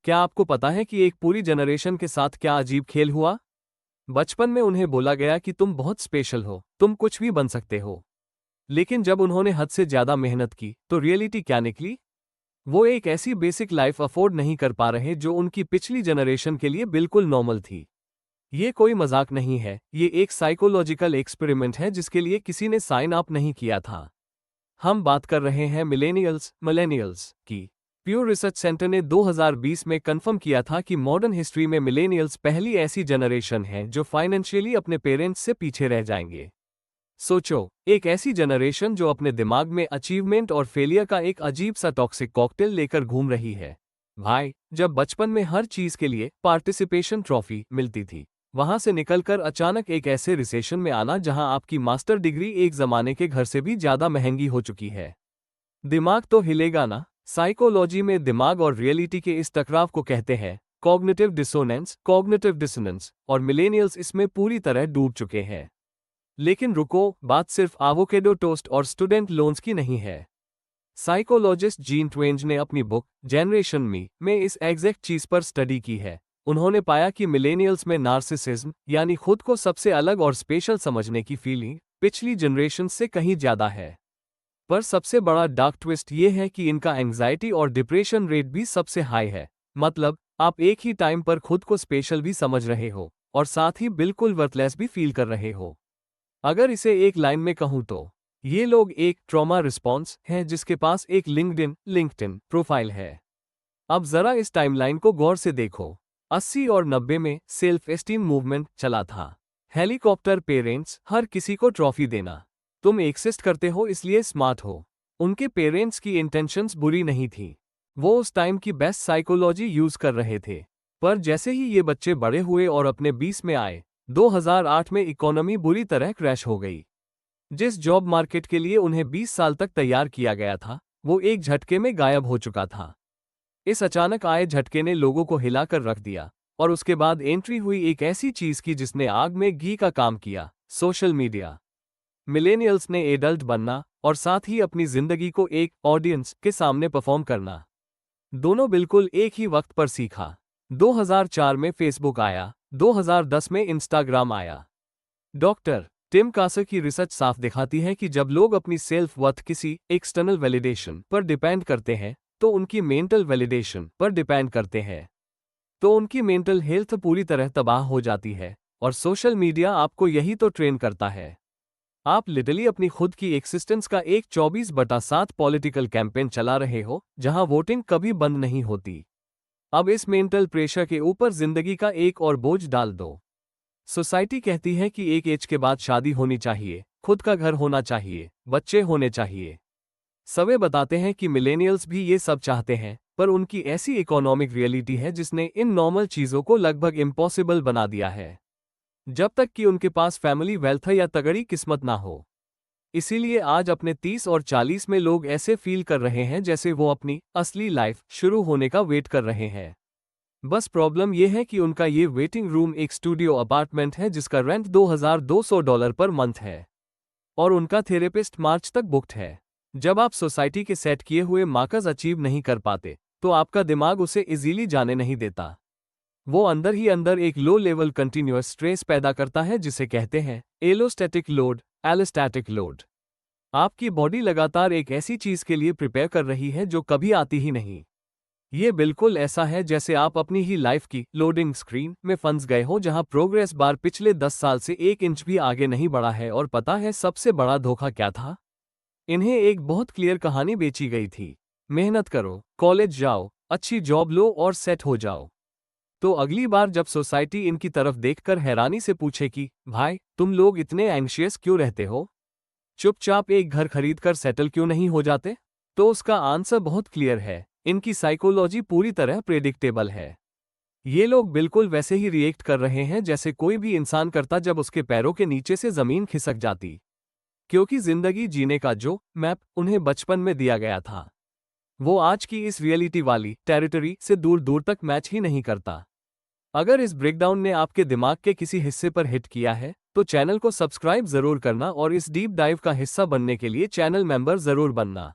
क्या आपको पता है कि एक पूरी जनरेशन के साथ क्या अजीब खेल हुआ? बचपन में उन्हें बोला गया कि तुम बहुत स्पेशल हो, तुम कुछ भी बन सकते हो। लेकिन जब उन्होंने हद से ज्यादा मेहनत की तो रियलिटी क्या निकली? वो एक ऐसी बेसिक लाइफ अफोर्ड नहीं कर पा रहे जो उनकी पिछली जनरेशन के लिए बिल्कुल नॉर्मल थी। ये कोई मजाक नहीं है, ये एक साइकोलॉजिकल एक्सपेरिमेंट है जिसके लिए किसी ने साइन अप नहीं किया था। हम बात कर रहे हैं मिलेनियल्स की। प्यू रिसर्च सेंटर ने 2020 में कंफर्म किया था कि मॉडर्न हिस्ट्री में मिलेनियल्स पहली ऐसी जनरेशन है जो फाइनेंशियली अपने पेरेंट्स से पीछे रह जाएंगे। सोचो, एक ऐसी जनरेशन जो अपने दिमाग में अचीवमेंट और फेलियर का एक अजीब सा टॉक्सिक कॉकटेल लेकर घूम रही है। भाई, जब बचपन में हर चीज के लिए पार्टिसिपेशन ट्रॉफी मिलती थी, वहां से निकलकर अचानक एक ऐसे रिसेशन में आना जहां आपकी मास्टर डिग्री एक जमाने के घर से भी ज्यादा महंगी हो चुकी है। दिमाग तो हिलेगा ना। साइकोलॉजी में दिमाग और रियलिटी के इस टकराव को कहते हैं कॉग्निटिव डिसोनेंस, और मिलेनियल्स इसमें पूरी तरह डूब चुके हैं। लेकिन रुको, बात सिर्फ एवोकेडो टोस्ट और स्टूडेंट लोन्स की नहीं है। साइकोलॉजिस्ट जीन ट्वेंज ने अपनी बुक जनरेशन मी में इस एग्जैक्ट चीज पर स्टडी की है। उन्होंने पाया कि मिलेनियल्स में नार्सिसिज्म यानी खुद को सबसे अलग और स्पेशल समझने की फीलिंग पिछली जनरेशन से कहीं ज्यादा है। पर सबसे बड़ा डार्क ट्विस्ट ये है कि इनका एंग्जाइटी और डिप्रेशन रेट भी सबसे हाई है। मतलब, आप एक ही टाइम पर खुद को स्पेशल भी समझ रहे हो और साथ ही बिल्कुल वर्थलेस भी फील कर रहे हो। अगर इसे एक लाइन में कहूं तो ये लोग एक ट्रॉमा रिस्पॉन्स हैं जिसके पास एक लिंक्डइन प्रोफाइल है। अब जरा इस टाइमलाइन को गौर से देखो। 80 और 90 में सेल्फ एस्टीम मूवमेंट चला था। हेलीकॉप्टर पेरेंट्स, हर किसी को ट्रॉफी देना, तुम एक्सिस्ट करते हो इसलिए स्मार्ट हो। उनके पेरेंट्स की इंटेंशंस बुरी नहीं थी, वो उस टाइम की बेस्ट साइकोलॉजी यूज कर रहे थे। पर जैसे ही ये बच्चे बड़े हुए और अपने 20 में आए, 2008 में इकोनॉमी बुरी तरह क्रैश हो गई। जिस जॉब मार्केट के लिए उन्हें 20 साल तक तैयार किया गया था, वो एक झटके में गायब हो चुका था। इस अचानक आए झटके ने लोगों को हिलाकर रख दिया, और उसके बाद एंट्री हुई एक ऐसी चीज की जिसने आग में घी का काम किया, सोशल मीडिया। मिलेनियल्स ने एडल्ट बनना और साथ ही अपनी जिंदगी को एक ऑडियंस के सामने परफॉर्म करना, दोनों बिल्कुल एक ही वक्त पर सीखा। 2004 में फेसबुक आया, 2010 में इंस्टाग्राम आया। डॉक्टर टिम कासर की रिसर्च साफ दिखाती है कि जब लोग अपनी सेल्फ वर्थ किसी एक्सटर्नल वैलिडेशन पर डिपेंड करते हैं तो उनकी मेंटल वैलिडेशन पर डिपेंड करते हैं, तो उनकी मेंटल हेल्थ पूरी तरह तबाह हो जाती है। और सोशल मीडिया आपको यही तो ट्रेन करता है। आप लिटरली अपनी खुद की एक्सिस्टेंस का एक 24/7 पॉलिटिकल कैंपेन चला रहे हो जहां वोटिंग कभी बंद नहीं होती। अब इस मेंटल प्रेशर के ऊपर जिंदगी का एक और बोझ डाल दो। सोसाइटी कहती है कि एक एज के बाद शादी होनी चाहिए, खुद का घर होना चाहिए, बच्चे होने चाहिए। सबे बताते हैं कि मिलेनियल्स भी ये सब चाहते हैं, पर उनकी ऐसी इकोनॉमिक रियलिटी है जिसने इन नॉर्मल चीजों को लगभग इम्पॉसिबल बना दिया है, जब तक कि उनके पास फैमिली वेल्थ या तगड़ी किस्मत ना हो। इसीलिए आज अपने 30 और 40 में लोग ऐसे फील कर रहे हैं जैसे वो अपनी असली लाइफ शुरू होने का वेट कर रहे हैं। बस प्रॉब्लम यह है कि उनका ये वेटिंग रूम एक स्टूडियो अपार्टमेंट है जिसका रेंट $2200 पर मंथ है, और उनका थेरेपिस्ट मार्च तक बुक्ड है। जब आप सोसाइटी के सेट किए हुए मार्कर्स अचीव नहीं कर पाते, तो आपका दिमाग उसे इजीली जाने नहीं देता। वो अंदर ही अंदर एक लो लेवल कंटिन्यूअस स्ट्रेस पैदा करता है जिसे कहते हैं एलोस्टैटिक लोड, एलोस्टैटिक लोड। आपकी बॉडी लगातार एक ऐसी चीज के लिए प्रिपेयर कर रही है जो कभी आती ही नहीं। ये बिल्कुल ऐसा है जैसे आप अपनी ही लाइफ की लोडिंग स्क्रीन में फंस गए हो जहां प्रोग्रेस बार पिछले 10 साल से 1 इंच भी आगे नहीं बढ़ा है। और पता है सबसे बड़ा धोखा क्या था? इन्हें एक बहुत क्लियर कहानी बेची गई थी, मेहनत करो, कॉलेज जाओ, अच्छी जॉब लो और सेट हो जाओ। तो अगली बार जब सोसाइटी इनकी तरफ देखकर हैरानी से पूछे कि भाई तुम लोग इतने एंग्शियस क्यों रहते हो, चुपचाप एक घर खरीदकर सेटल क्यों नहीं हो जाते, तो उसका आंसर बहुत क्लियर है, इनकी साइकोलॉजी पूरी तरह प्रेडिक्टेबल है। ये लोग बिल्कुल वैसे ही रिएक्ट कर रहे हैं जैसे कोई भी इंसान करता जब उसके पैरों के नीचे से जमीन खिसक जाती, क्योंकि जिंदगी जीने का जो मैप उन्हें बचपन में दिया गया था, वो आज की इस रियलिटी वाली टेरिटरी से दूर दूर तक मैच ही नहीं करता। अगर इस ब्रेकडाउन ने आपके दिमाग के किसी हिस्से पर हिट किया है, तो चैनल को सब्सक्राइब जरूर करना और इस डीप डाइव का हिस्सा बनने के लिए चैनल मेंबर जरूर बनना।